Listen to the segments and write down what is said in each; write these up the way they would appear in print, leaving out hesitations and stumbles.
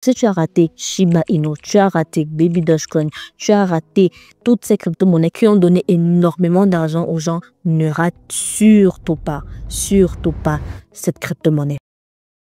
Si tu as raté Shiba Inu, tu as raté Baby Dogecoin, tu as raté toutes ces crypto-monnaies qui ont donné énormément d'argent aux gens, ne rate surtout pas cette crypto-monnaie.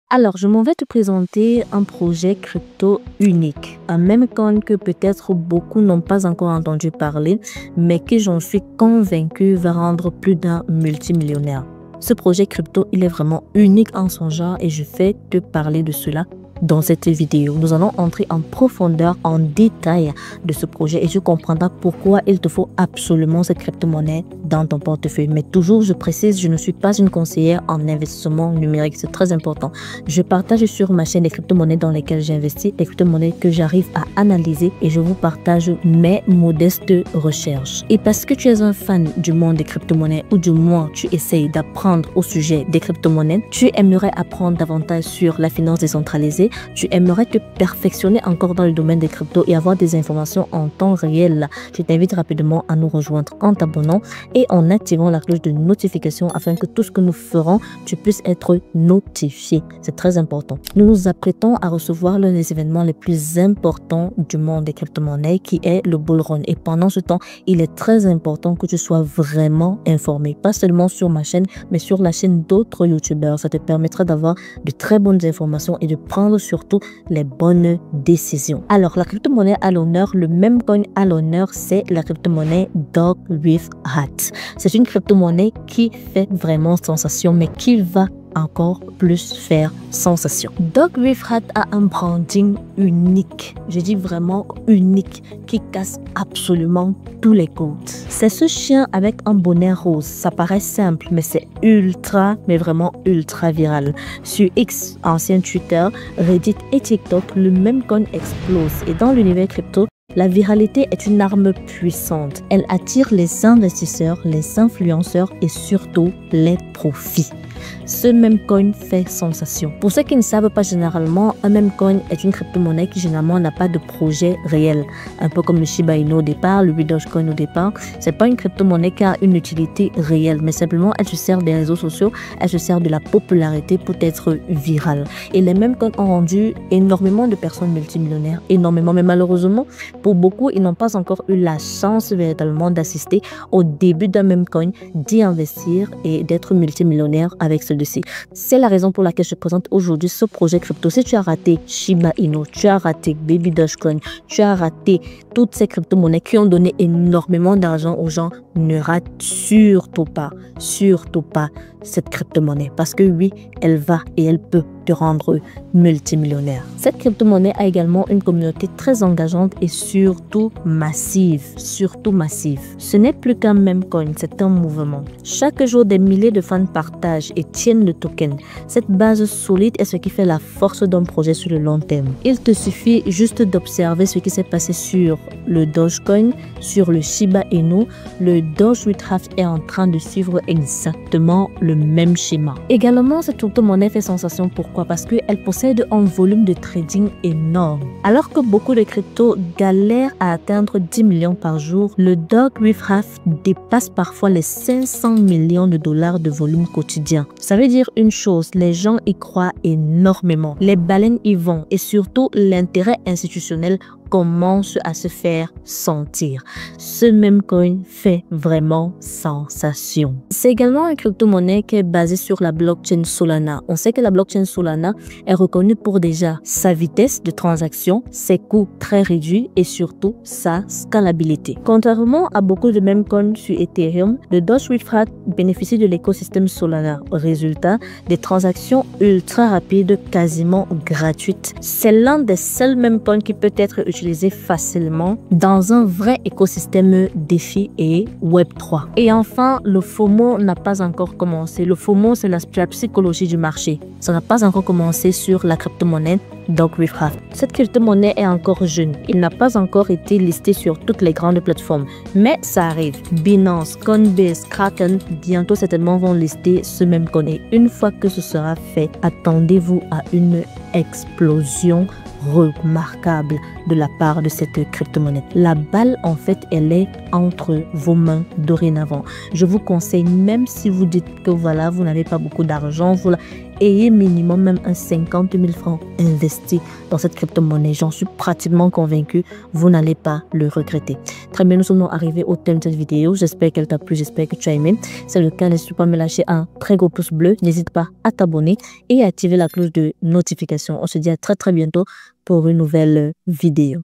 Alors, je m'en vais te présenter un projet crypto unique, un meme coin que peut-être beaucoup n'ont pas encore entendu parler, mais qui, j'en suis convaincu, va rendre plus d'un multimillionnaire. Ce projet crypto, il est vraiment unique en son genre et je vais te parler de cela dans cette vidéo. Nous allons entrer en profondeur, en détail de ce projet et tu comprendras pourquoi il te faut absolument cette crypto-monnaie dans ton portefeuille. Mais toujours, je précise, je ne suis pas une conseillère en investissement numérique. C'est très important. Je partage sur ma chaîne les crypto-monnaies dans lesquelles j'investis, les crypto-monnaies que j'arrive à analyser et je vous partage mes modestes recherches. Et parce que tu es un fan du monde des crypto-monnaies ou du moins tu essayes d'apprendre au sujet des crypto-monnaies, tu aimerais apprendre davantage sur la finance décentralisée, tu aimerais te perfectionner encore dans le domaine des cryptos et avoir des informations en temps réel, je t'invite rapidement à nous rejoindre en t'abonnant et en activant la cloche de notification afin que tout ce que nous ferons, tu puisses être notifié. C'est très important. Nous nous apprêtons à recevoir l'un des événements les plus importants du monde des crypto-monnaies qui est le bull run. Et pendant ce temps, il est très important que tu sois vraiment informé. Pas seulement sur ma chaîne, mais sur la chaîne d'autres youtubeurs. Ça te permettra d'avoir de très bonnes informations et de prendre surtout les bonnes décisions. Alors, la crypto-monnaie à l'honneur, le meme coin à l'honneur, c'est la crypto-monnaie Dog with Hat. C'est une crypto-monnaie qui fait vraiment sensation, mais qui va encore plus faire sensation. Dog with Hat a un branding unique, je dis vraiment unique, qui casse absolument tous les codes. C'est ce chien avec un bonnet rose. Ça paraît simple, mais c'est ultra, mais vraiment ultra viral. Sur X, ancien Twitter, Reddit et TikTok, le meme coin explose. Et dans l'univers crypto, la viralité est une arme puissante. Elle attire les investisseurs, les influenceurs et surtout les profits. Ce meme coin fait sensation. Pour ceux qui ne savent pas, généralement, un meme coin est une crypto-monnaie qui généralement n'a pas de projet réel. Un peu comme le Shiba Inu au départ, le Dogecoin au départ. C'est pas une crypto-monnaie qui a une utilité réelle, mais simplement elle se sert des réseaux sociaux, elle se sert de la popularité pour être virale. Et les meme coins ont rendu énormément de personnes multimillionnaires, énormément. Mais malheureusement, pour beaucoup, ils n'ont pas encore eu la chance véritablement d'assister au début d'un meme coin, d'y investir et d'être multimillionnaire avec celui-ci. C'est la raison pour laquelle je présente aujourd'hui ce projet crypto. Si tu as raté Shiba Inu, tu as raté Baby Dogecoin, tu as raté toutes ces crypto-monnaies qui ont donné énormément d'argent aux gens, ne rate surtout pas cette crypto-monnaie. Parce que oui, elle va et elle peut te rendre multimillionnaire. Cette crypto-monnaie a également une communauté très engageante et surtout massive. Ce n'est plus qu'un meme coin, c'est un mouvement. Chaque jour, des milliers de fans partagent et tiennent le token. Cette base solide est ce qui fait la force d'un projet sur le long terme. Il te suffit juste d'observer ce qui s'est passé sur le Dogecoin, sur le Shiba Inu. Le Doge with Hat est en train de suivre exactement le même schéma. Également, cette crypto-monnaie fait sensation. Pourquoi? Parce qu'elle possède un volume de trading énorme. Alors que beaucoup de cryptos galèrent à atteindre 10 millions par jour, le Dog with Hat dépasse parfois les 500 millions de dollars de volume quotidien. Ça veut dire une chose, les gens y croient énormément. Les baleines y vont et surtout l'intérêt institutionnel commence à se faire sentir. Ce meme coin fait vraiment sensation. C'est également une crypto-monnaie qui est basée sur la blockchain Solana. On sait que la blockchain Solana est reconnue pour déjà sa vitesse de transaction, ses coûts très réduits et surtout sa scalabilité. Contrairement à beaucoup de meme coins sur Ethereum, le Doge with Hat bénéficie de l'écosystème Solana. Résultat, des transactions ultra rapides, quasiment gratuites. C'est l'un des seuls meme coins qui peut être utilisé facilement dans un vrai écosystème DeFi et Web3. Et enfin, le FOMO n'a pas encore commencé. Le FOMO, c'est la psychologie du marché. Ça n'a pas encore commencé sur la crypto-monnaie Dog with Hat. Cette crypto-monnaie est encore jeune. Il n'a pas encore été listé sur toutes les grandes plateformes. Mais ça arrive. Binance, Coinbase, Kraken, bientôt certainement vont lister ce même coin. Et une fois que ce sera fait, attendez-vous à une explosion remarquable de la part de cette crypto-monnaie. La balle, en fait, elle est entre vos mains dorénavant. Je vous conseille, même si vous dites que voilà, vous n'avez pas beaucoup d'argent, ayez minimum même un 50 000 francs investi dans cette crypto-monnaie. J'en suis pratiquement convaincu, vous n'allez pas le regretter. Très bien, nous sommes arrivés au thème de cette vidéo. J'espère qu'elle t'a plu, j'espère que tu as aimé. Si c'est le cas, n'hésite pas à me lâcher un très gros pouce bleu. N'hésite pas à t'abonner et à activer la cloche de notification. On se dit à très bientôt pour une nouvelle vidéo.